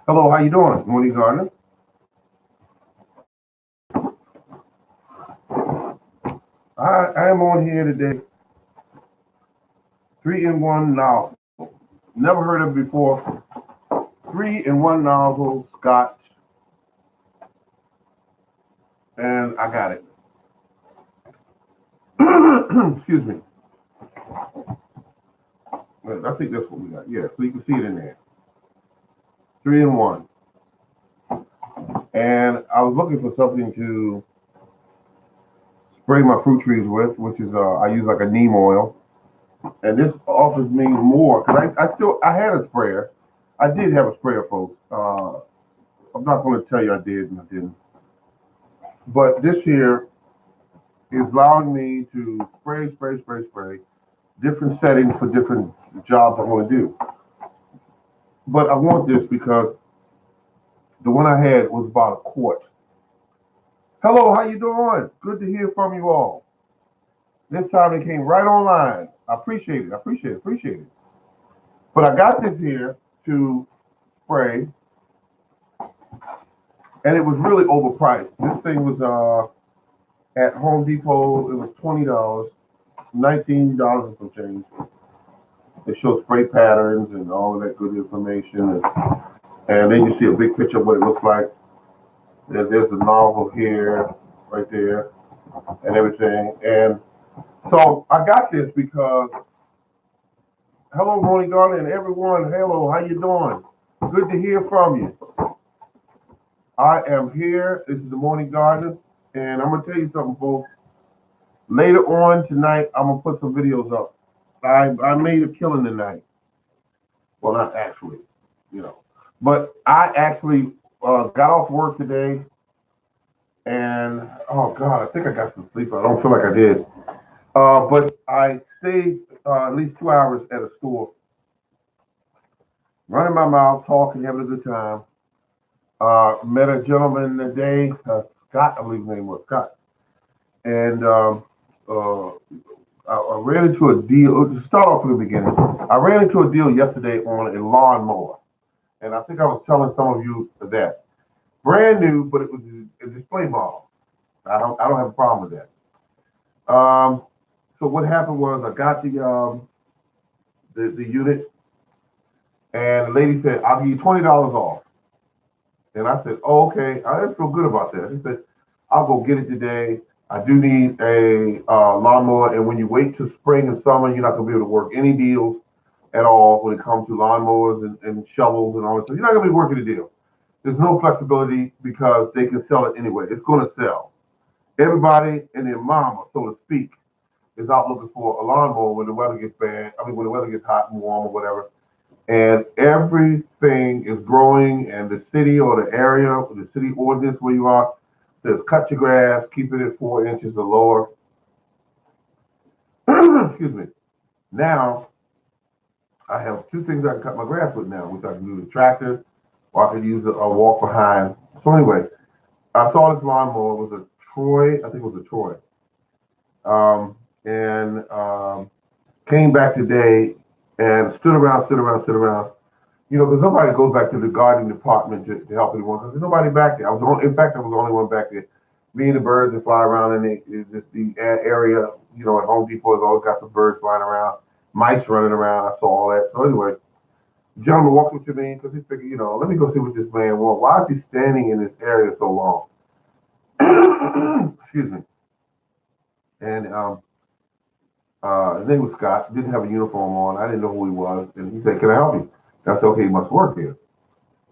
Hello, how you doing, Mooney Gardner? I am on here today. 3-in-1 nozzle. Never heard of it before. 3-in-1 nozzle Scotch, and I got it. Excuse me. I think that's what we got. Yeah, so you can see it in there. 3-in-1. And I was looking for something to spray my fruit trees with, which is I use like a neem oil. And this offers me more because I had a sprayer. I did have a sprayer, folks. I'm not going to tell you I did and I didn't. But this here is allowing me to spray different settings for different jobs I want to do. But I want this because the one I had was about a quart. Hello, how you doing? Good to hear from you all. This time it came right online. I appreciate it. Appreciate it. But I got this here to spray, and it was really overpriced. This thing was at Home Depot. It was $20, $19 and some change. It shows spray patterns and all of that good information, and then you see a big picture of what it looks like. There's the nozzle here, right there, and everything. And so I got this because hello, Ronnie Garland, and everyone. Hello, how you doing? Good to hear from you. I am here. This is the Morning Garden, and I'm gonna tell you something, folks. Later on tonight, I'm gonna put some videos up. I made a killing tonight. Well, not actually, but I actually got off work today, and oh God, I think I got some sleep. I don't feel like I did, but I stayed at least 2 hours at a store, running my mouth, talking, having a good time. Met a gentleman today, Scott, I believe his name was Scott, and uh, I ran into a deal. To start off from the beginning, I ran into a deal yesterday on a lawnmower, and I think I was telling some of you that brand new, but it was a display model. I don't have a problem with that. So what happened was I got the unit, and the lady said, "I'll give you $20 off." And I said, "Oh, okay." I didn't feel good about that. She said, "I'll go get it today. I do need a lawnmower, and when you wait till spring and summer, you're not going to be able to work any deals at all when it comes to lawnmowers and shovels and all that. So you're not going to be working a deal. There's no flexibility because they can sell it anyway. It's going to sell. Everybody and their mama, so to speak, is out looking for a lawnmower when the weather gets bad. I mean, when the weather gets hot and warm or whatever. And everything is growing, and the city or the area, or the city ordinance where you are, says cut your grass, keep it at 4 inches or lower. Excuse me. Now, I have two things I can cut my grass with now, which I can use a tractor or I could use a walk behind. So anyway, I saw this lawnmower. It was a Troy, I think it was a Troy. And came back today and stood around. Because nobody goes back to the gardening department to help anyone because there's nobody back there. In fact, I was the only one back there. Me and the birds that fly around in the area, at Home Depot has always got some birds flying around, mice running around. I saw all that. So anyway, the gentleman walked up to me because he figured, let me go see what this man wants. Why is he standing in this area so long? Excuse me. And his name was Scott. Didn't have a uniform on. I didn't know who he was. And he said, "Can I help you?" I said, "Okay, he must work here."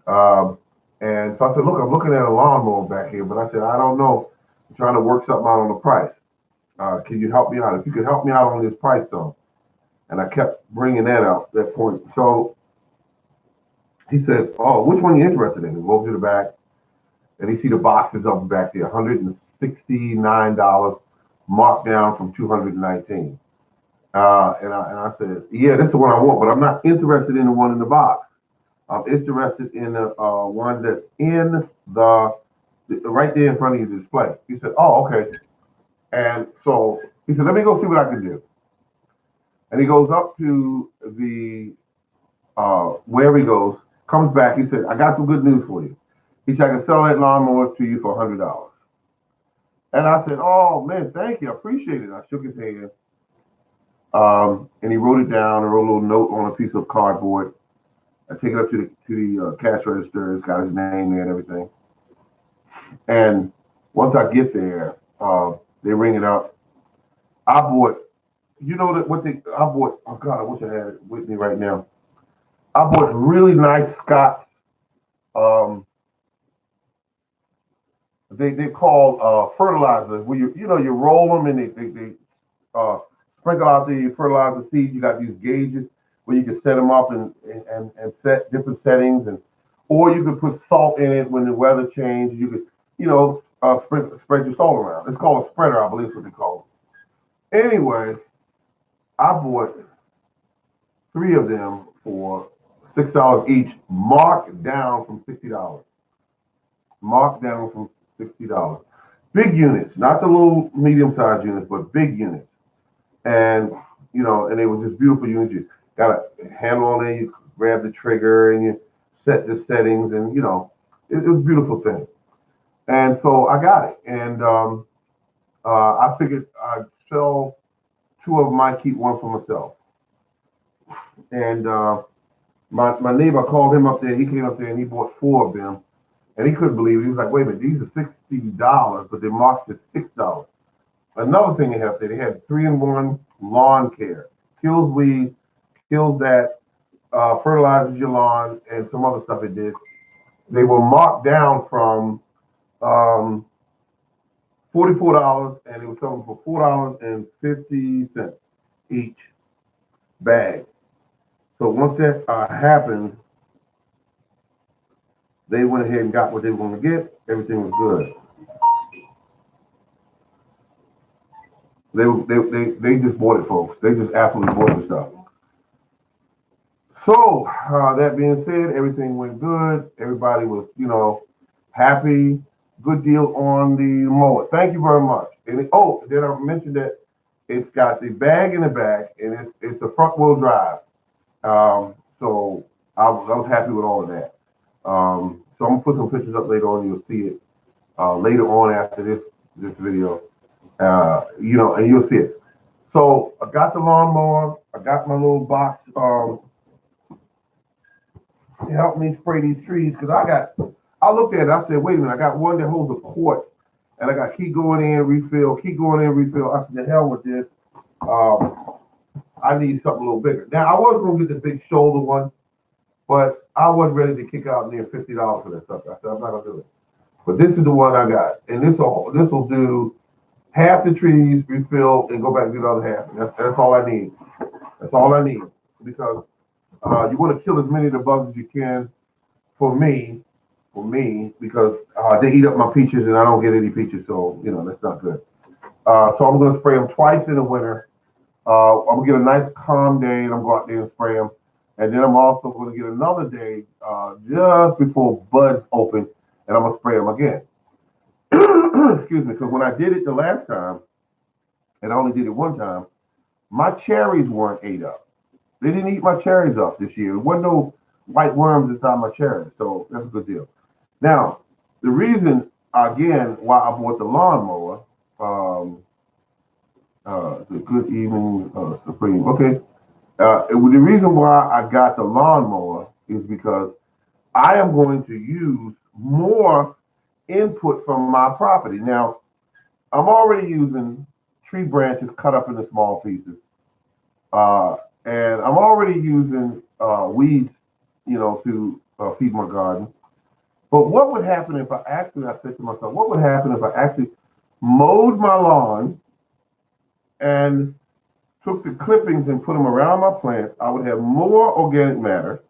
And so I said, "Look, I'm looking at a lawnmower back here, but I said, I don't know. I'm trying to work something out on the price. Can you help me out? If you could help me out on this price, though." And I kept bringing that up, that point. So he said, "Oh, which one are you interested in?" He goes to the back, and he see the boxes up back there, $169, marked down from $219. And I said, "Yeah, this is the one I want, but I'm not interested in the one in the box. I'm interested in the one that's in the right there in front of your display." He said, "Oh, okay." And so he said, "Let me go see what I can do." And he goes up to the wherever he goes, Comes back, he said, I got some good news for you. He said, I can sell that lawnmower to you for $100. And I said, oh man, thank you, I appreciate it. I shook his hand, and he wrote it down and wrote a little note on a piece of cardboard. I take it up to the cash register. It's got his name there and everything. And once I get there, they ring it up. I bought, you know that what they I bought. Oh God, I wish I had it with me right now. I bought really nice Scott's. Um, they call fertilizer. Where you roll them and they sprinkle out the fertilizer seeds. You got these gauges where you can set them up and set different settings, and or you could put salt in it when the weather changes. You could spread your salt around. It's called a spreader, I believe is what they call it. Anyway, I bought three of them for $6 each, marked down from $60. Marked down from $60. Big units, not the little medium-sized units, but big units. And and they were just beautiful units. You got a handle on there, you grab the trigger and you set the settings, and it was a beautiful thing. And so I got it, and I figured I'd sell two of them, might keep one for myself. And my neighbor, called him up there. He came up there and he bought four of them, and he couldn't believe it. He was like, "Wait a minute, these are $60, but they marked as $6." Another thing they have there, they had 3-in-1 lawn care, kills weeds, kills that, fertilizes your lawn, and some other stuff it did. They were marked down from um, $44, and it was selling for $4.50 each bag. So once that happened, they went ahead and got what they were going to get. Everything was good. They just bought it, folks. They just absolutely bought the stuff. So that being said, everything went good. Everybody was, happy. Good deal on the mower. Thank you very much. And then I mentioned that it's got the bag in the back, and it's a front wheel drive. So I was happy with all of that. So I'm gonna put some pictures up later on. You'll see it later on after this video. And you'll see it. So I got the lawnmower. I got my little box to help me spray these trees because I looked at it. I said, wait a minute. I got one that holds a quart, and I got keep going in, refill, keep going in, refill. I said, the hell with this. I need something a little bigger. Now I was gonna get the big shoulder one, but I wasn't ready to kick out near $50 for that stuff. I said, I'm not gonna do it. But this is the one I got, and this will do half the trees, refill, and go back and do the other half. And that's all I need. That's all I need because you want to kill as many of the bugs as you can. For me, because they eat up my peaches, and I don't get any peaches, so that's not good. So I'm gonna spray them twice in the winter. I'm gonna get a nice calm day, and I'm gonna go out there and spray them. And then I'm also gonna get another day just before buds open, and I'm gonna spray them again. Excuse me, because when I did it the last time, and I only did it one time, my cherries weren't ate up. They didn't eat my cherries up this year. There wasn't no white worms inside my cherries, so that's a good deal. Now, the reason again why I bought the lawnmower, the good evening, Supreme. Okay, the reason why I got the lawnmower is because I am going to use more input from my property. Now, I'm already using tree branches cut up into small pieces, and I'm already using weeds, to feed my garden. But what would happen if I said to myself, what would happen if I actually mowed my lawn and took the clippings and put them around my plants? I would have more organic matter.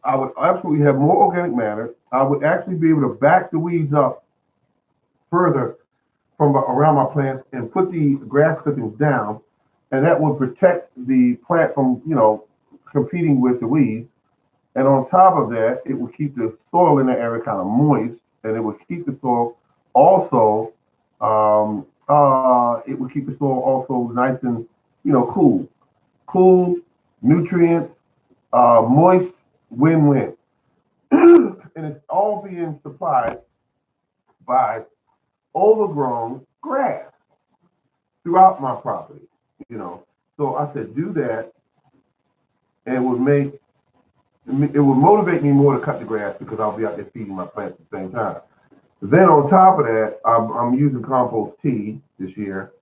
I would absolutely have more organic matter. I would actually be able to back the weeds up further from around my plants and put the grass clippings down, and that would protect the plant from, competing with the weeds. And on top of that, it would keep the soil in that area kind of moist, and it would keep the soil also, nice and, cool, nutrients, moist, win-win. And it's all being supplied by overgrown grass throughout my property, you know. So I said, do that, and it would motivate me more to cut the grass because I'll be out there feeding my plants at the same time. Then on top of that, I'm using compost tea this year,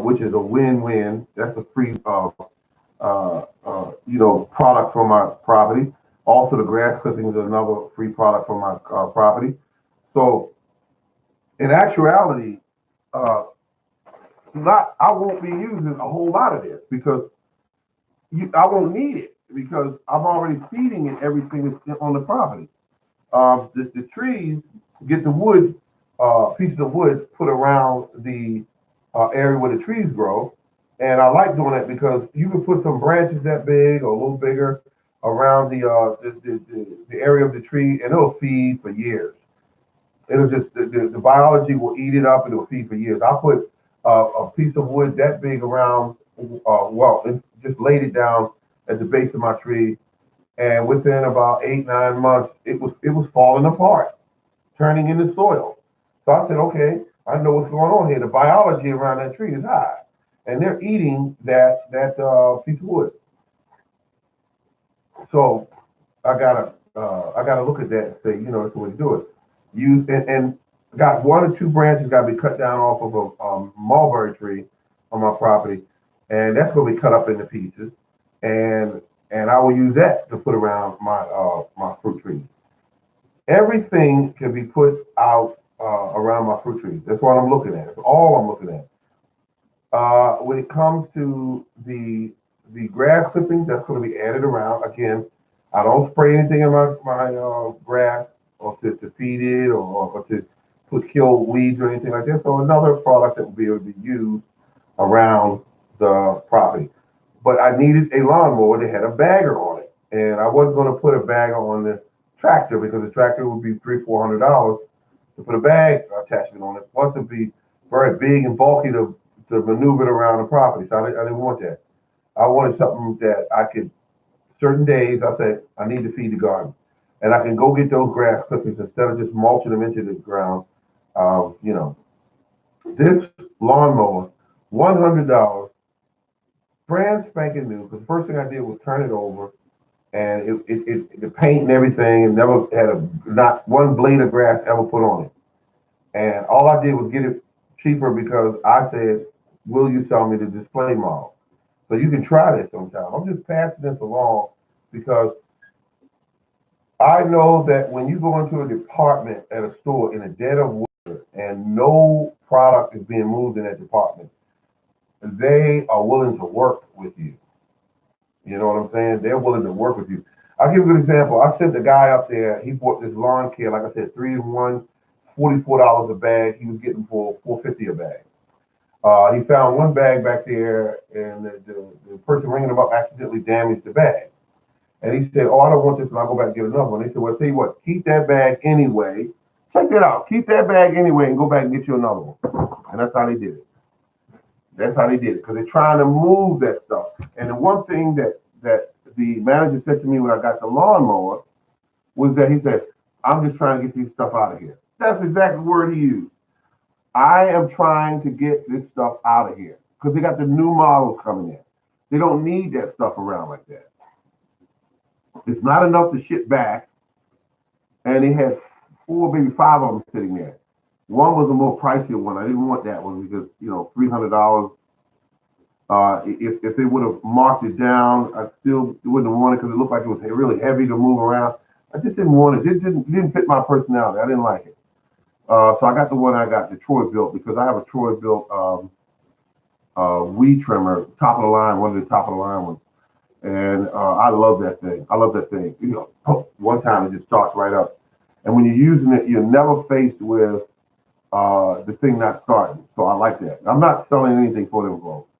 which is a win-win. That's a free, product from my property. Also, the grass clippings are another free product from my property. So, in actuality, uh, not I won't be using a whole lot of this because I won't need it because I'm already feeding it everything that's on the property. The trees get the wood, pieces of wood put around the area where the trees grow. And I like doing that because you can put some branches that big or a little bigger around the area of the tree, and it'll feed for years. It'll just the biology will eat it up and it'll feed for years. I put a piece of wood that big around, and just laid it down at the base of my tree, and within about 8 9 months, it was falling apart, turning into soil. So I said, okay, I know what's going on here. The biology around that tree is high, and they're eating that piece of wood. So I gotta look at that and say, that's the way to do it. Use and got one or two branches got to be cut down off of a mulberry tree on my property, and that's going to be cut up into pieces, and I will use that to put around my fruit trees. Everything can be put out around my fruit trees. That's what I'm looking at. That's all I'm looking at. When it comes to the grass clippings, that's going to be added around. Again, I don't spray anything in my grass or to feed it or to put kill weeds or anything like that. So another product that will be able to be used around the property. But I needed a lawnmower that had a bagger on it, and I wasn't going to put a bagger on the tractor because the tractor would be $300 400 to put a bag attachment on it. Plus, it'd be very big and bulky to maneuver it around the property. So I didn't want that. I wanted something that I could, certain days, I said, I need to feed the garden. And I can go get those grass clippings instead of just mulching them into the ground. Um, you know, this lawnmower, $100, brand spanking new. Because the first thing I did was turn it over, and the paint and everything, and never had not one blade of grass ever put on it. And all I did was get it cheaper because I said, "Will you sell me the display model?" So you can try this sometime. I'm just passing this along because I know that when you go into a department at a store in a dead of winter and no product is being moved in that department, they are willing to work with you. You know what I'm saying? They're willing to work with you. I'll give you a good example. I sent the guy up there. He bought this lawn care, like I said, 3 in 1, $44 a bag. He was getting for 450 a bag. He found one bag back there, and the person ringing him up accidentally damaged the bag. And he said, "Oh, I don't want this one. I'll go back and get another one." They said, "Well, tell you what, keep that bag anyway. Check that out. Keep that bag anyway and go back and get you another one." And that's how they did it. That's how they did it because they're trying to move that stuff. And the one thing that the manager said to me when I got the lawnmower was that he said, "I'm just trying to get these stuff out of here." That's exactly the word he used. I am trying to get this stuff out of here because they got the new models coming in. They don't need that stuff around like that. It's not enough to ship back, and they had four, maybe five of them sitting there. One was a more pricier one. I didn't want that one because $300. If they would have marked it down, I still wouldn't have wanted it because it looked like it was really heavy to move around. I just didn't want it. It didn't fit my personality. I didn't like it. So I got the one I got, the Troy built, because I have a Troy built weed trimmer, top of the line, one of the top of the line ones. And I love that thing. I love that thing. One time it just starts right up. And when you're using it, you're never faced with the thing not starting. So I like that. I'm not selling anything for them, folks.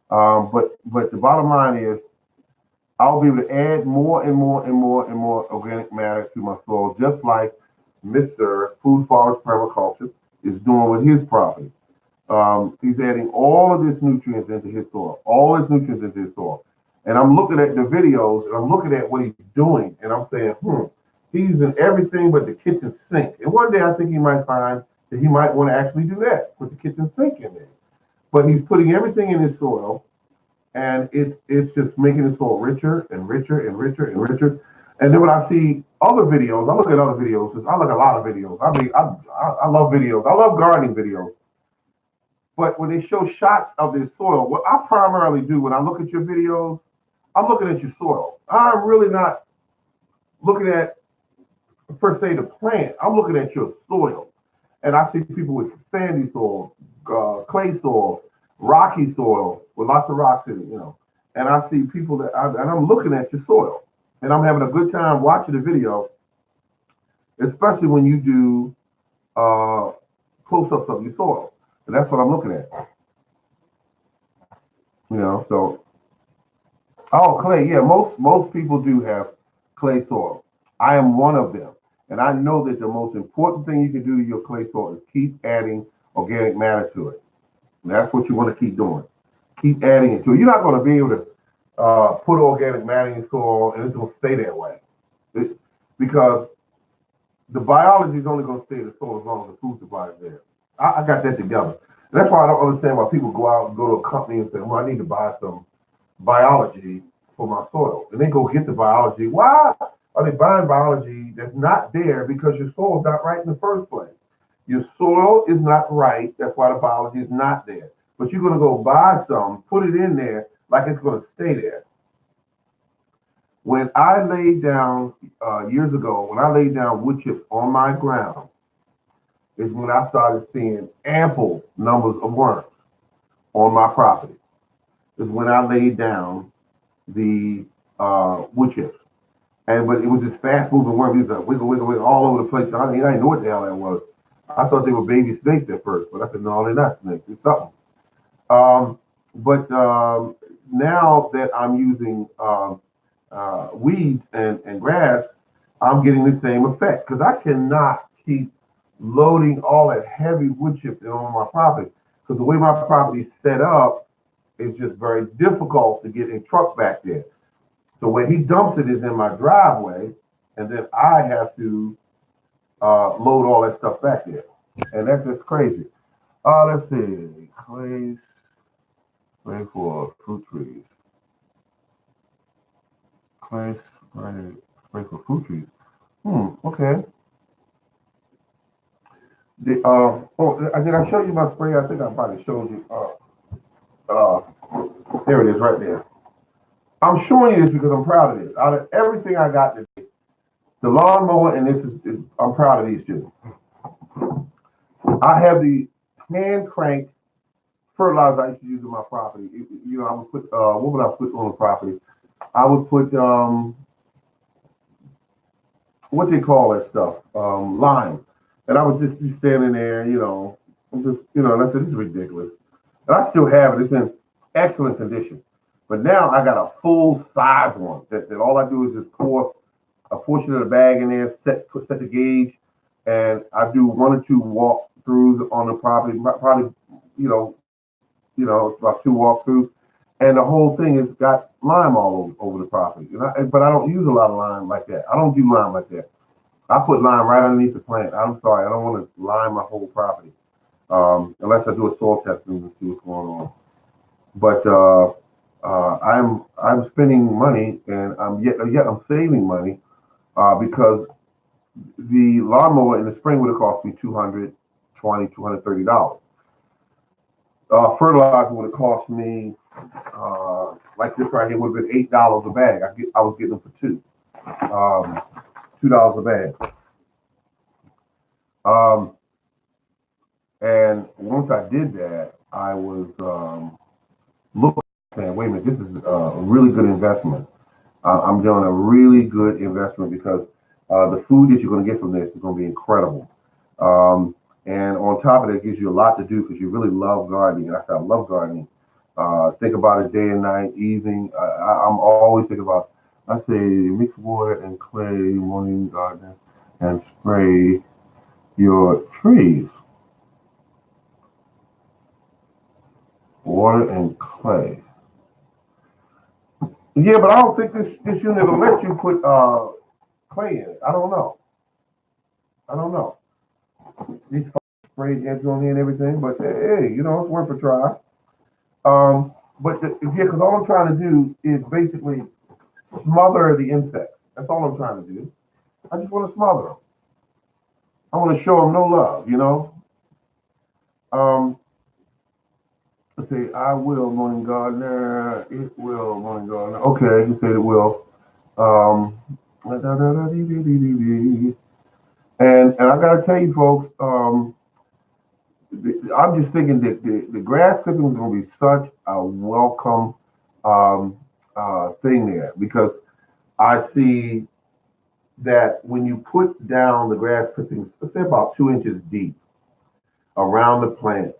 But the bottom line is, I'll be able to add more and more and more and more organic matter to my soil, just like Mr. Food Forest Permaculture is doing with his property. He's adding all of this nutrients into his soil, all his nutrients into his soil. And I'm looking at the videos and I'm looking at what he's doing, and I'm saying, he's in everything but the kitchen sink. And one day I think he might find that he might want to actually do that, put the kitchen sink in there. But he's putting everything in his soil, and it's just making the soil richer and richer and richer and richer. And then when I see other videos, I look at other videos. I look at a lot of videos. I mean, I love videos. I love gardening videos. But when they show shots of their soil, what I primarily do when I look at your videos, I'm looking at your soil. I'm really not looking at per se the plant. I'm looking at your soil, and I see people with sandy soil, clay soil, rocky soil with lots of rocks in it, And I see people and I'm looking at your soil, and I'm having a good time watching the video, especially when you do close-ups of your soil, and that's what I'm looking at. So clay, yeah, most people do have clay soil. I am one of them. And I know that the most important thing you can do to your clay soil is keep adding organic matter to it. And that's what you want to keep doing. Keep adding it to it. You're not going to be able to put organic matter in your soil and it's going to stay that way. Because the biology is only going to stay in the soil as long as the food supply is there. I got that together. And that's why I don't understand why people go out and go to a company and say, well, I need to buy some biology for my soil. And they go get the biology. Why are they buying biology that's not there? Because your soil's not right in the first place. Your soil is not right. That's why the biology is not there. But you're going to go buy some, put it in there like it's going to stay there. When I laid down, years ago, when I laid down wood chips on my ground, is when I started seeing ample numbers of worms on my property. Is when I laid down the wood chips. But it was this fast moving worm. He was like wiggle, wiggle, wiggle all over the place. I didn't know what the hell that was. I thought they were baby snakes at first, but I said, no, they're not snakes. It's something. But now that I'm using weeds and grass, I'm getting the same effect because I cannot keep loading all that heavy wood chips in on my property because the way my property is set up, it's just very difficult to get a truck back there. So where he dumps it is in my driveway, and then I have to load all that stuff back there. And that's just crazy. Let's see. Clay for fruit trees. Clay spray for fruit trees. Okay. Did I show you my spray? I think I probably showed you. There it is right there. I'm showing you this because I'm proud of this. Out of everything I got today, the lawnmower and this is I'm proud of these two. I have the hand crank fertilizer I used to use on my property. I would put what would I put on the property? I would put what they call that stuff, lime. And I was just be standing there, I'm just, and I said, this is ridiculous. And I still have it. It's in excellent condition. But now I got a full size one that all I do is just pour a portion of the bag in there, set the gauge, and I do 1 or 2 walkthroughs on the property, probably, about 2 walkthroughs. And the whole thing has got lime all over the property. But I don't use a lot of lime like that. I don't do lime like that. I put lime right underneath the plant. I'm sorry, I don't want to lime my whole property unless I do a soil testing to see what's going on. But I'm spending money, and I'm saving money because the lawnmower in the spring would have cost me $220, $230. Fertilizer would have cost me like this right here would have been $8 a bag. I was getting them for $2 a bag. And once I did that, I was looking, saying, wait a minute, this is a really good investment. I'm doing a really good investment because the food that you're going to get from this is going to be incredible. And on top of that, it gives you a lot to do because you really love gardening. And I said, I love gardening. Think about it day and night, evening. I'm always thinking about, I say, mix water and clay, morning garden, and spray your trees. Water and clay. Yeah, but I don't think this unit will let you put clay in it. I don't know. I don't know. These sprayed edges on here and everything, but hey, it's worth a try. Yeah, because all I'm trying to do is basically smother the insects. That's all I'm trying to do. I just want to smother them. I want to show them no love. Um, let's see. I will, morning gardener. It will, morning gardener. Okay, you said it will. Um, and I gotta tell you, folks. I'm just thinking that the grass clipping is going to be such a welcome um, thing there because I see that when you put down the grass clippings, let's say about 2 inches deep around the plant,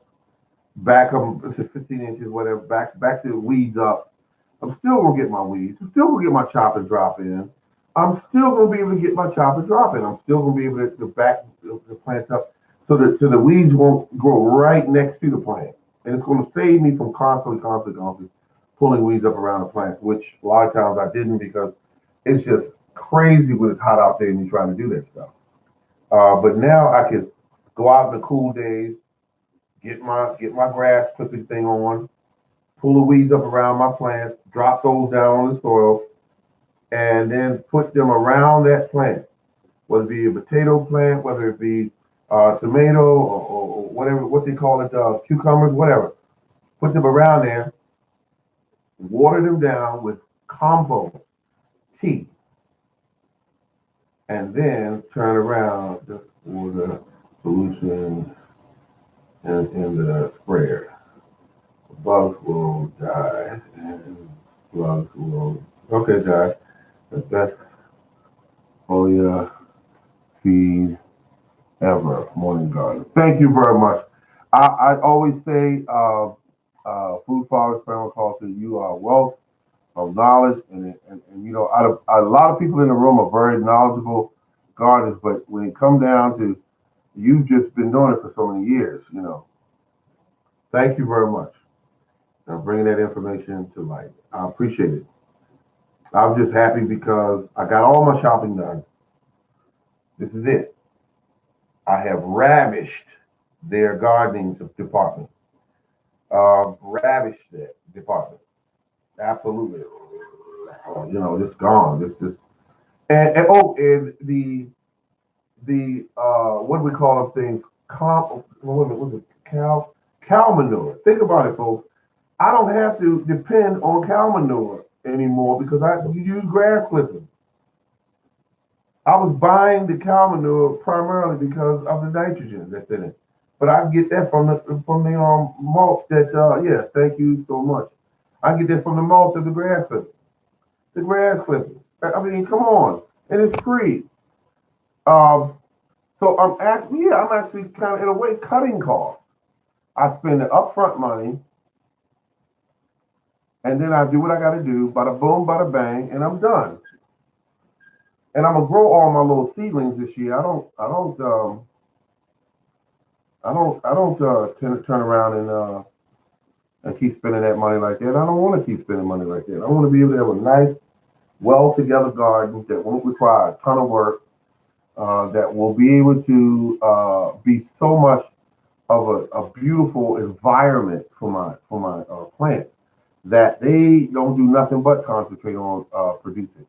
back up to 15 inches, whatever, back to the weeds up. I'm still gonna get my weeds. I'm still gonna get my chop and drop in. I'm still gonna be able to get my chop and drop in. I'm still gonna be able to back the plants up so the weeds won't grow right next to the plant, and it's gonna save me from constantly pulling weeds up around the plant, which a lot of times I didn't because it's just crazy when it's hot out there and you're trying to do that stuff. But now I can go out in the cool days, get my grass clipping thing on, pull the weeds up around my plants, drop those down on the soil, and then put them around that plant, whether it be a potato plant, whether it be tomato or whatever, what they call it, cucumbers, whatever. Put them around there, water them down with compost, tea, and then turn around for the solution in the sprayer. Bugs will die and bugs will. Okay, guys, that's all your feed ever, morning garden. Thank you very much. I always say, food forest permaculture, you are a wealth of knowledge, and a lot of people in the room are very knowledgeable gardeners, but when it comes down to you've just been doing it for so many years. Thank you very much for bringing that information to light. I appreciate it. I'm just happy because I got all my shopping done. This is it. I have ravished their gardening department. Ravished that department. Absolutely. It's gone. This and the what do we call them things? What was it? Cow manure. Think about it, folks. I don't have to depend on cow manure anymore because I use grass clippings. I was buying the cow manure primarily because of the nitrogen that's in it. But I get that from the mulch that yeah, thank you so much. I get that from the mulch of the grass clippings. The grass clippings. I mean, come on. And it's free. Um, so I'm actually kind of in a way cutting costs. I spend the upfront money and then I do what I gotta do, bada boom, bada bang, and I'm done. And I'm gonna grow all my little seedlings this year. I don't turn around and keep spending that money like that. I don't want to keep spending money like that. I want to be able to have a nice, well together garden that won't require a ton of work, that will be able to be so much of a beautiful environment for my plants that they don't do nothing but concentrate on producing.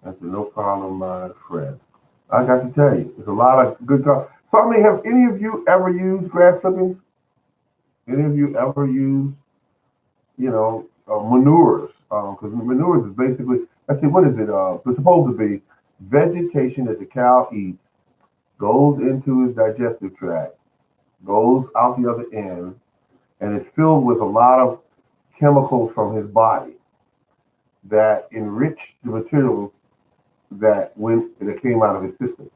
That's no problem, my friend. I got to tell you, there's a lot of good. So I mean, have any of you ever used grass clippings? Any of you ever used, manures? Because manures is basically, let's see, what is it? It's supposed to be vegetation that the cow eats, goes into his digestive tract, goes out the other end, and it's filled with a lot of chemicals from his body that enrich the materials that came out of his system.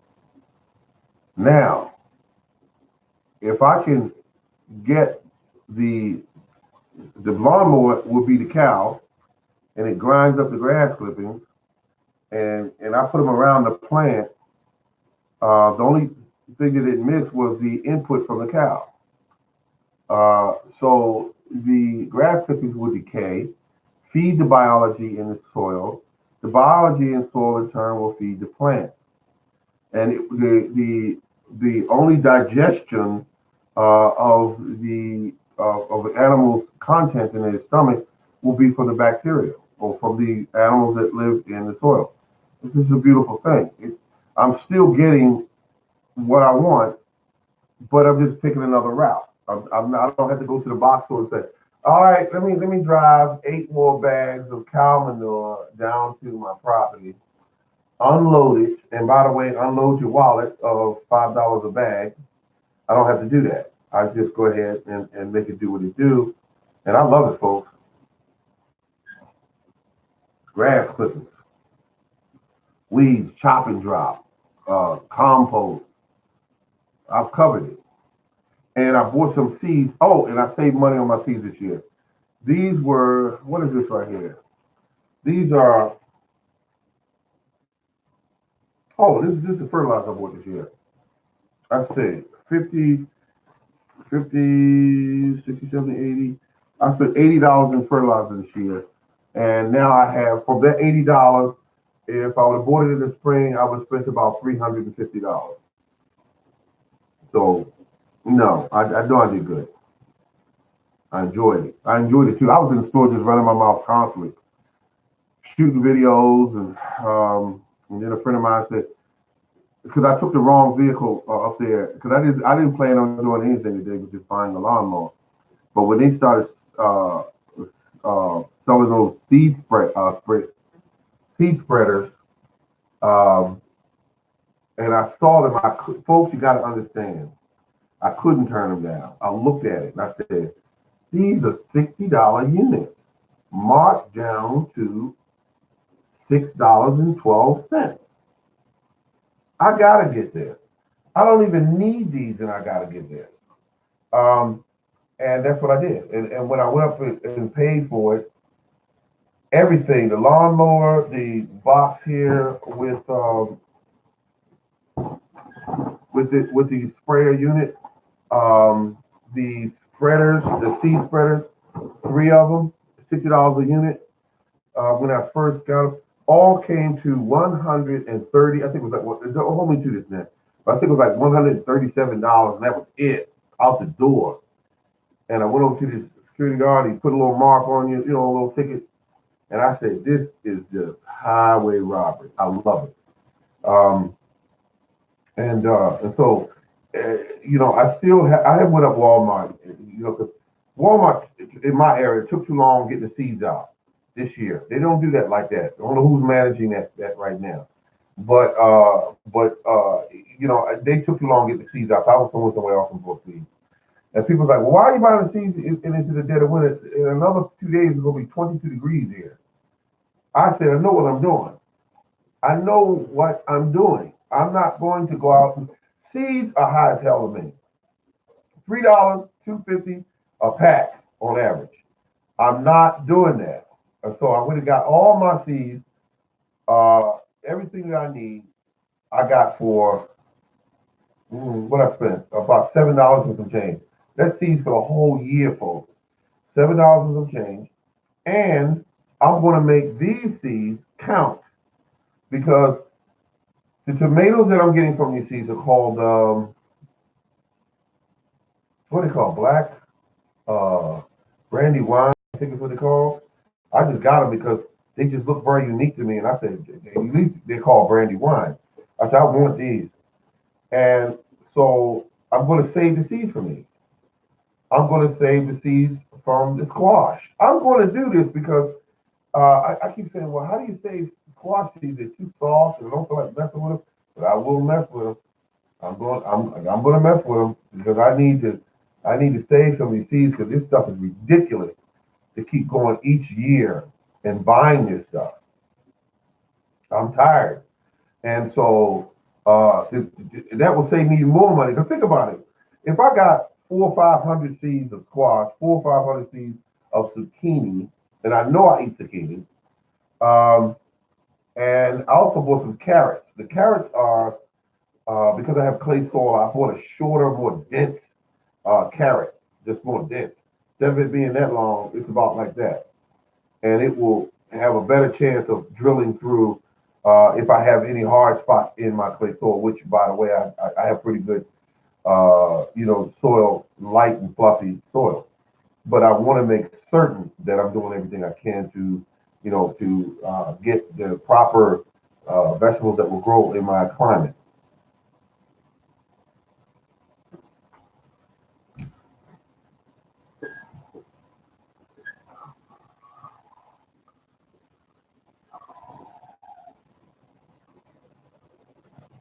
Now, if I can get the the lawnmower would be the cow, and it grinds up the grass clippings, and I put them around the plant. The only thing that it missed was the input from the cow. So the grass clippings would decay, feed the biology in the soil. The biology in soil in turn will feed the plant. And the only digestion of the animal's contents in their stomach will be for the bacteria or from the animals that live in the soil. This is a beautiful thing. I'm still getting what I want, but I'm just taking another route. I don't have to go to the box store and say, all right, let me drive 8 more bags of cow manure down to my property, unload it, and by the way, unload your wallet of $5 a bag. I don't have to do that. I just go ahead and make it do what it do. And I love it, folks. Grass clippings, weeds, chop and drop, compost. I've covered it. And I bought some seeds. Oh, and I saved money on my seeds this year. These were, what is this right here? These are, oh, this is the fertilizer I bought this year. I say 50, 50, 60, 70, 80. I spent $80 in fertilizer this year. And now I have, from that $80, if I would have bought it in the spring, I would have spent about $350. So, no, I know I did good. I enjoyed it. I enjoyed it too. I was in the store just running my mouth constantly, shooting videos, and then a friend of mine said, because I took the wrong vehicle up there, because I didn't plan on doing anything today, but just buying a lawnmower. But when they started selling those seed spreaders, um, and I saw them, folks, you got to understand, I couldn't turn them down. I looked at it and I said, these are $60 units, marked down to $6.12. I gotta get this. I don't even need these, and I gotta get this. Um, and that's what I did. And when I went up and paid for it, everything, the lawnmower, the box here with the sprayer unit, the spreaders, the seed spreaders, 3 of them, $60 a unit. When I first got them, all came to 130. I think it was like, well, hold me to this now. But I think it was like $137, and that was it out the door. And I went over to the security guard. He put a little mark on you, a little ticket. And I said, this is just highway robbery. I love it. Um, and so, I still I have went up Walmart, because Walmart in my area took too long getting the seeds out this year. They don't do that like that. I don't know who's managing that right now. But they took too long getting the seeds out. So I was somewhere else and bought seeds. And people are like, well, why are you buying the seeds and into the dead of winter? In another 2 days, it's going to be 22 degrees here. I said, I know what I'm doing. I know what I'm doing. I'm not going to go out and seeds are high as hell to me. $3, $2.50 a pack on average. I'm not doing that. And so I went and got all my seeds, everything that I need. I got for what I spent about $7 and some change. That's seeds for the whole year, folks. $7 and some change, and I'm going to make these seeds count because the tomatoes that I'm getting from these seeds are called what are they called? Black brandy wine, I think is what they call. I just got them because they just look very unique to me, and I said at least they're called brandy wine. I said I want these, and so I'm going to save the seeds for me. I'm going to save the seeds from the squash. I'm going to do this because I keep saying, well, how do you save squash seeds? They're too soft and I don't feel like messing with them, but I will mess with them. I'm going to mess with them because I need to save some of these seeds because this stuff is ridiculous to keep going each year and buying this stuff. I'm tired, and so that will save me more money. Because think about it, if I got 400 or 500 seeds of squash, 400 or 500 seeds of zucchini, and I know I eat zucchini. And I also bought some carrots. The carrots are because I have clay soil. I bought a shorter, more dense carrot, just more dense. Instead of it being that long, it's about like that. and it will have a better chance of drilling through if I have any hard spots in my clay soil, which, by the way, I have pretty good, soil, light and fluffy soil. But I want to make certain that I'm doing everything I can to, get the proper vegetables that will grow in my climate.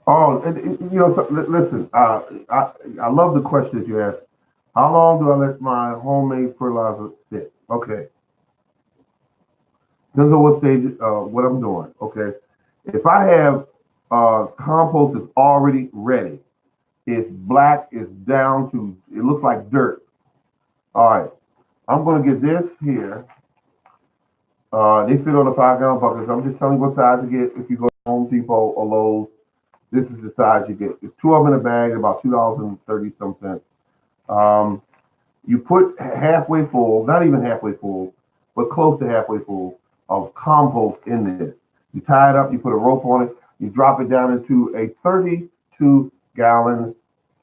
Oh, listen, I love the question that you asked. How long do I let my homemade fertilizer sit? Okay, depends on what stage, what I'm doing. Okay, if I have compost that's already ready, it's black, it's down to, it looks like dirt. All right, I'm gonna get this here. They fit on a 5 gallon bucket. So I'm just telling you what size you get if you go to Home Depot or Lowe's. This is the size you get. It's two of them in a bag, about $2.30 some cents. Um, you put halfway full, not even halfway full, but close to halfway full of compost in this. You tie it up, you put a rope on it, you drop it down into a 32-gallon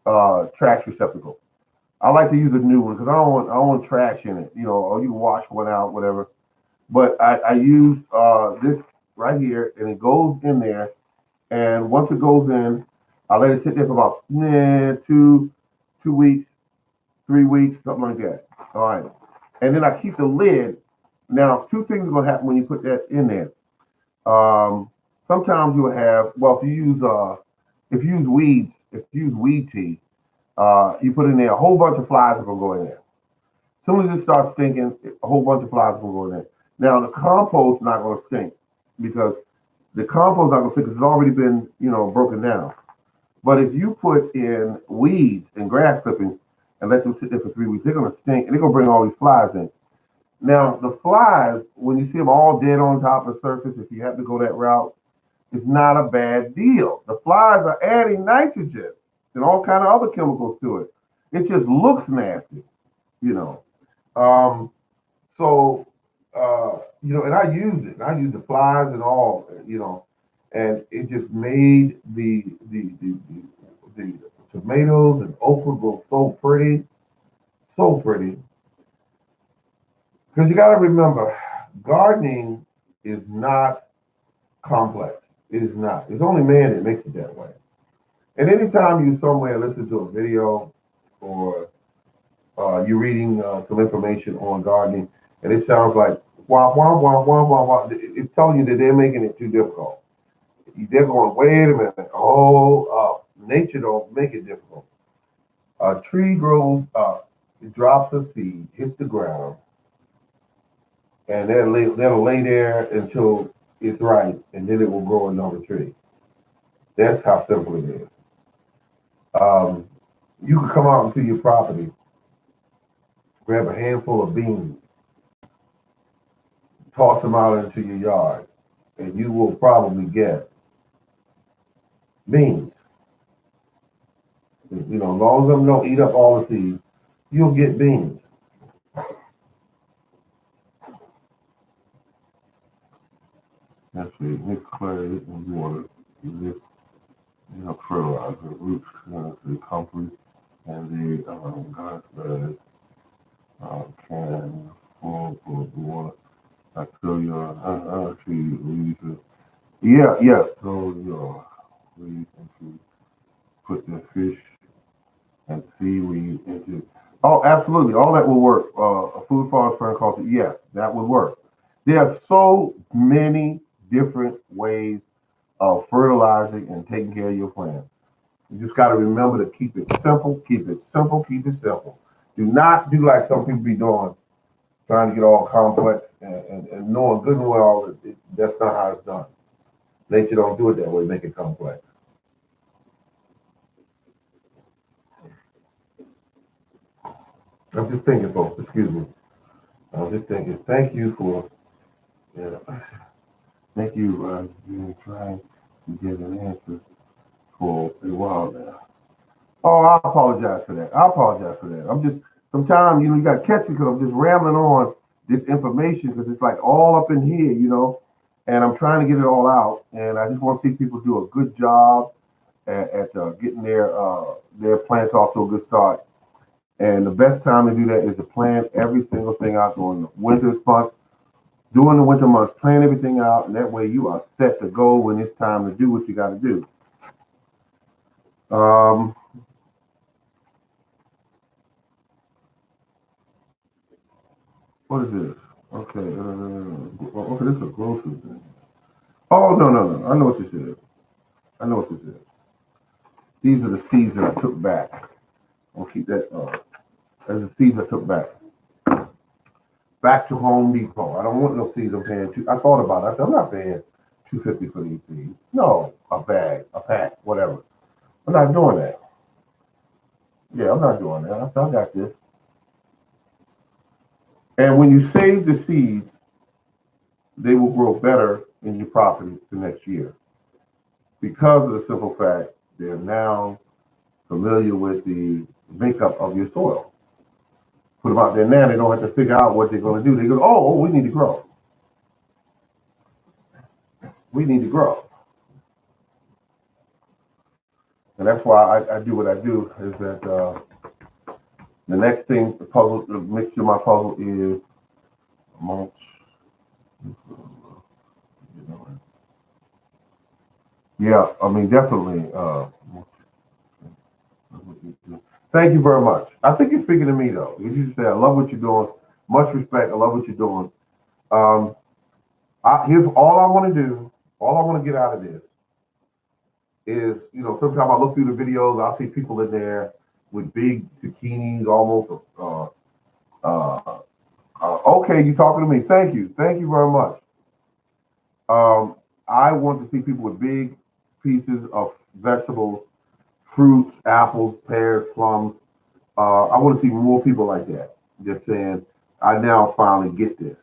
trash receptacle. I like to use a new one because I don't want trash in it. Or you can wash one out, whatever. But I use this right here, and it goes in there. And once it goes in, I let it sit there for about 2 weeks, 3 weeks, something like that. All right. And then I keep the lid. Now, two things are gonna happen when you put that in there. Sometimes you'll have, well, if you use weed tea, you put in there, a whole bunch of flies are gonna go in there. As soon as it starts stinking, a whole bunch of flies are gonna go in there. Now the compost is not gonna stink because the compost is not gonna stink because it's already been, broken down. But if you put in weeds and grass clippings and let them sit there for 3 weeks, they're gonna stink and they're gonna bring all these flies in. Now the flies, when you see them all dead on top of the surface, if you have to go that route, it's not a bad deal. The flies are adding nitrogen and all kind of other chemicals to it. It just looks nasty, you know. Um, so, and I used it. I used the flies and all, and it just made the tomatoes and okra grow so pretty. Because you got to remember, gardening is not complex. It is not. It's only man that makes it that way. And anytime you somewhere listen to a video or you're reading some information on gardening, and it sounds like wah wah wah wah wah wah, it's telling you that they're making it too difficult. They're going, wait a minute, hold up. Nature don't make it difficult. A tree grows up, it drops a seed, hits the ground, and that'll lay there until it's right, and then it will grow another tree. That's how simple it is. Um, you can come out into your property, grab a handful of beans, toss them out into your yard, and you will probably get beans. As long as them don't eat up all the seeds, you'll get beans. Actually, mix clay and water. Mix, fertilizer, roots, the comfort, and the raspberries can full of water. I tell you, I actually use it. Yeah. So, we can put the fish and seaweed into. Oh, absolutely. All that will work. A food forest permaculture, yes, that would work. There are so many different ways of fertilizing and taking care of your plants. You just got to remember to keep it simple, keep it simple, keep it simple. Do not do like some people be doing, trying to get all complex and knowing good and well that's not how it's done. Nature don't do it that way, make it complex. I'm just thinking, folks, excuse me. I'm just thinking, thank you for, yeah, thank you, trying to get an answer for a while now. Oh, I apologize for that. I apologize for that. I'm just, sometimes, you got to catch me because I'm just rambling on this information because it's like all up in here, and I'm trying to get it all out. And I just want to see people do a good job at getting their plants off to a good start. And the best time to do that is to plan every single thing out during the winter months. During the winter months, plan everything out, and that way you are set to go when it's time to do what you got to do. Um, what is this? Okay, okay, this is a grocery thing. Oh no, no, no! I know what this is. I know what this is. These are the seeds that I took back. I'll keep that. As the seeds I took back to Home Depot. I don't want no seeds. I'm paying two. I thought about it. I said, I'm not paying $2.50 for these seeds. No, a bag, a pack, whatever. I'm not doing that. Yeah, I'm not doing that. I said, I got this. And when you save the seeds, they will grow better in your property the next year because of the simple fact they're now familiar with the makeup of your soil. Put them out there now, they don't have to figure out what they're going to do. They go, oh, we need to grow. We need to grow. And that's why I do what I do is that the next thing, the mixture of my puzzle is mulch. Yeah, I mean, definitely. Thank you very much. I think you're speaking to me, though. You just say, I love what you're doing. Much respect. I love what you're doing. Um, here's all I want to do. All I want to get out of this is, sometimes I look through the videos, I'll see people in there with big zucchinis, almost. Okay, you talking to me? Thank you. Thank you very much. Um, I want to see people with big pieces of vegetables, fruits, apples, pears, plums. I want to see more people like that. Just saying, I now finally get this.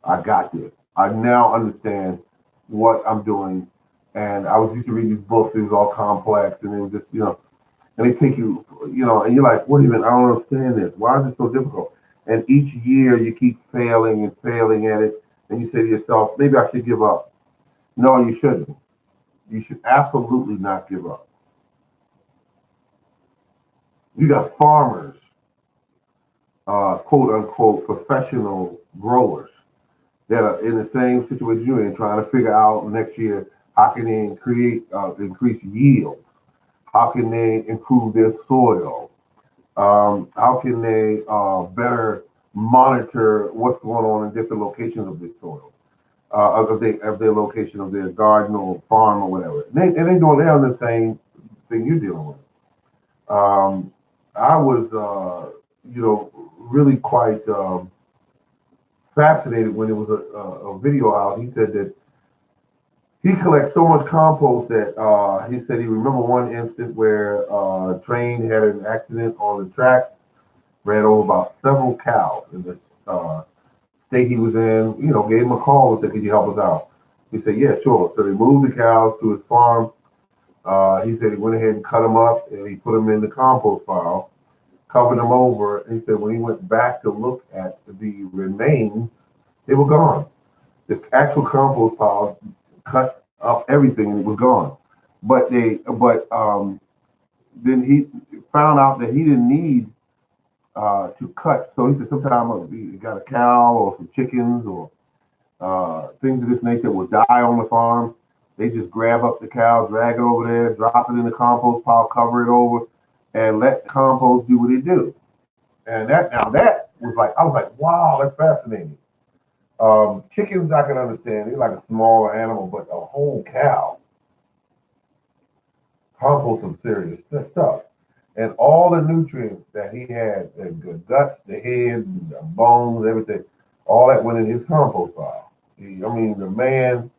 I got this. I now understand what I'm doing. And I was used to read these books. It was all complex, and it was just, and they take you, and you're like, wait a minute, I don't understand this. Why is it so difficult? And each year you keep failing and failing at it, and you say to yourself, maybe I should give up. No, you shouldn't. You should absolutely not give up. You got farmers, quote unquote, professional growers that are in the same situation you're in, trying to figure out next year how can they increase yields, how can they improve their soil, how can they better monitor what's going on in different locations of their soil, of their location of their garden or farm or whatever. They're on the same thing you're dealing with. Um, I was, really quite fascinated when there was a video out. He said that he collects so much compost that he said he remember one instance where a train had an accident on the tracks, ran over about several cows in this state he was in. Gave him a call and said, "Could you help us out?" He said, "Yeah, sure." So they moved the cows to his farm. He said he went ahead and cut them up and he put them in the compost pile, covered them over. And he said when he went back to look at the remains, they were gone. The actual compost pile cut up everything and it was gone. But then he found out that he didn't need to cut. So he said sometimes he got a cow or some chickens or things of this nature will die on the farm. They just grab up the cow, drag it over there, drop it in the compost pile, cover it over, and let compost do what it do. And that was like, I was like, wow, that's fascinating. Chickens I can understand; they're like a smaller animal, but a whole cow, compost some serious stuff. And all the nutrients that he had, the guts, the head, the bones, everything, all that went in his compost pile. I mean, the man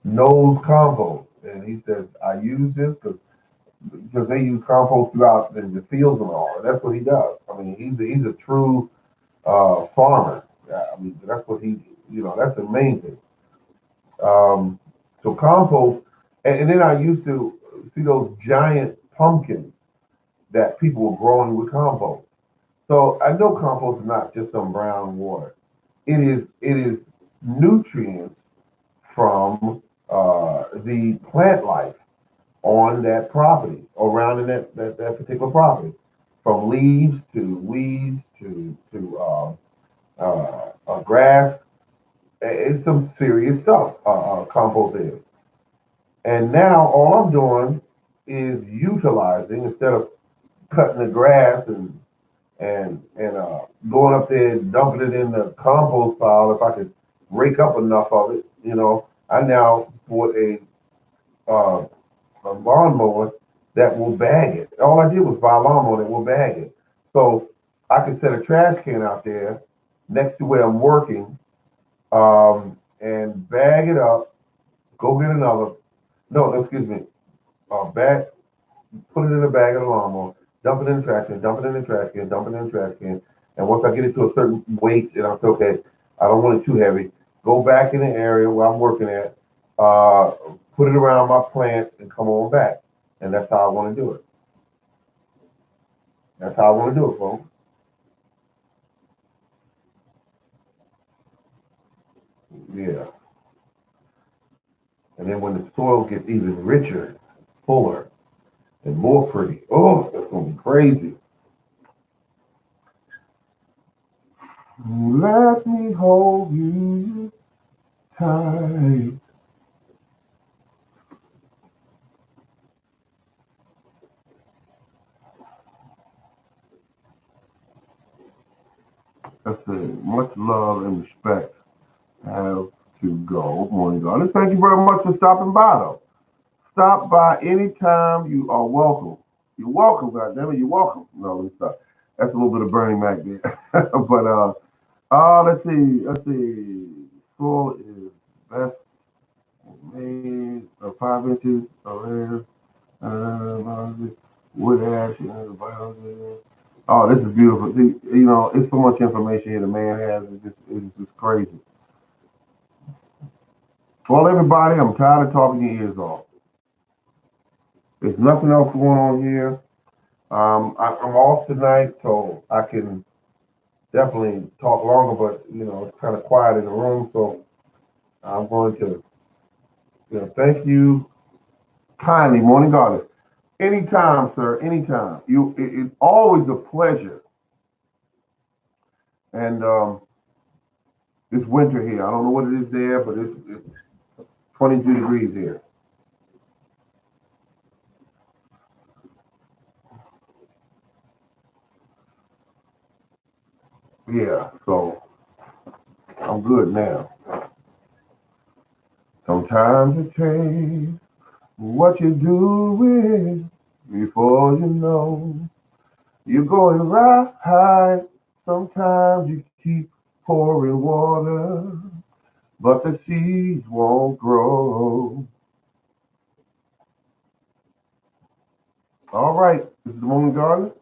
knows compost. And he says, I use this because they use compost throughout the fields and all. And that's what he does. I mean, he's a true farmer. I mean, that's what that's amazing. Um, so compost, and then I used to see those giant pumpkins that people were growing with compost. So I know compost is not just some brown water. it is nutrients from the plant life on that property, around in that particular property, from leaves to weeds to grass. It's some serious stuff. Compost is, and now all I'm doing is utilizing instead of cutting the grass and going up there and dumping it in the compost pile. If I could rake up enough of it, I now bought uh, a lawnmower that will bag it. All I did was buy a lawnmower that will bag it. So I can set a trash can out there next to where I'm working, and bag it up, go get another. No, excuse me. Bag, put it in the bag of the lawnmower, dump it in the trash can, dump it in the trash can, dump it in the trash can. And once I get it to a certain weight and I say, okay, I don't want it too heavy, go back in the area where I'm working at, uh, put it around my plants and come on back. And that's how I want to do it. That's how I want to do it, folks. Yeah. And then when the soil gets even richer, fuller, and more pretty, oh, that's going to be crazy. Let me hold you tight. That's it. Much love and respect have to go. Morning, God. Thank you very much for stopping by, though. Stop by anytime. You are welcome. You're welcome, goddammit. You're welcome. No, let me stop. That's a little bit of Bernie Mac there. But let's see. Let's see. Soil is best made of 5 inches of wood ash. Oh, this is beautiful. See, it's so much information here the man has. It's just crazy. Well, everybody, I'm tired of talking your ears off. There's nothing else going on here. I'm off tonight, so I can definitely talk longer, but it's kind of quiet in the room, so I'm going to thank you kindly, Morning Garden. Anytime, sir, anytime. It's always a pleasure. And it's winter here. I don't know what it is there, but it's 22 degrees here. Yeah, so I'm good now. Sometimes it takes what you're doing before you know you're going right. Sometimes you keep pouring water, but the seeds won't grow. All right, this is the Morning Garden.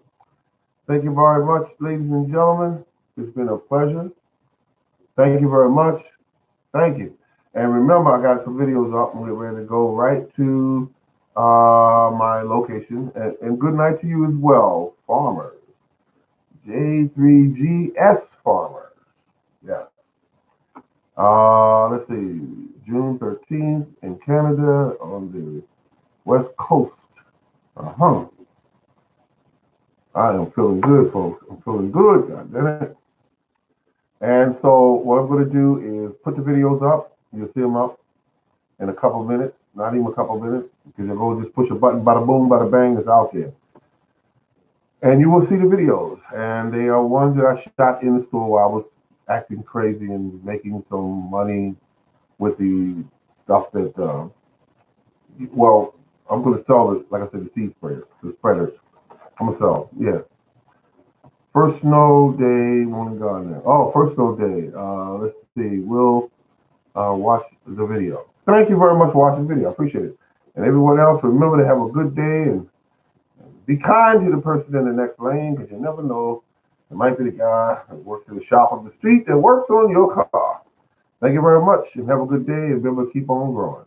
Thank you very much, ladies and gentlemen. It's been a pleasure. Thank you very much. Thank you. And remember, I got some videos up and we're ready to go right to my location. And good night to you as well, farmers. J3GS farmers. Yeah. Let's see. June 13th in Canada on the West Coast. Uh-huh. I am feeling good, folks. I'm feeling good, God damn it. And so what I'm going to do is put the videos up. You'll see them up in a couple minutes, not even a couple minutes, because you're going to just push a button, bada boom, bada bang, it's out there. And you will see the videos. And they are ones that I shot in the store while I was acting crazy and making some money with the stuff that, well, I'm going to sell it, like I said, the seed sprayers, the spreaders. I'm going to sell, yeah. First snow day, Morning Garden now. Oh, first snow day. Let's see. We'll watch the video. Thank you very much for watching the video. I appreciate it. And everyone else, remember to have a good day and be kind to the person in the next lane because you never know. It might be the guy that works in the shop on the street that works on your car. Thank you very much and have a good day and remember to keep on growing.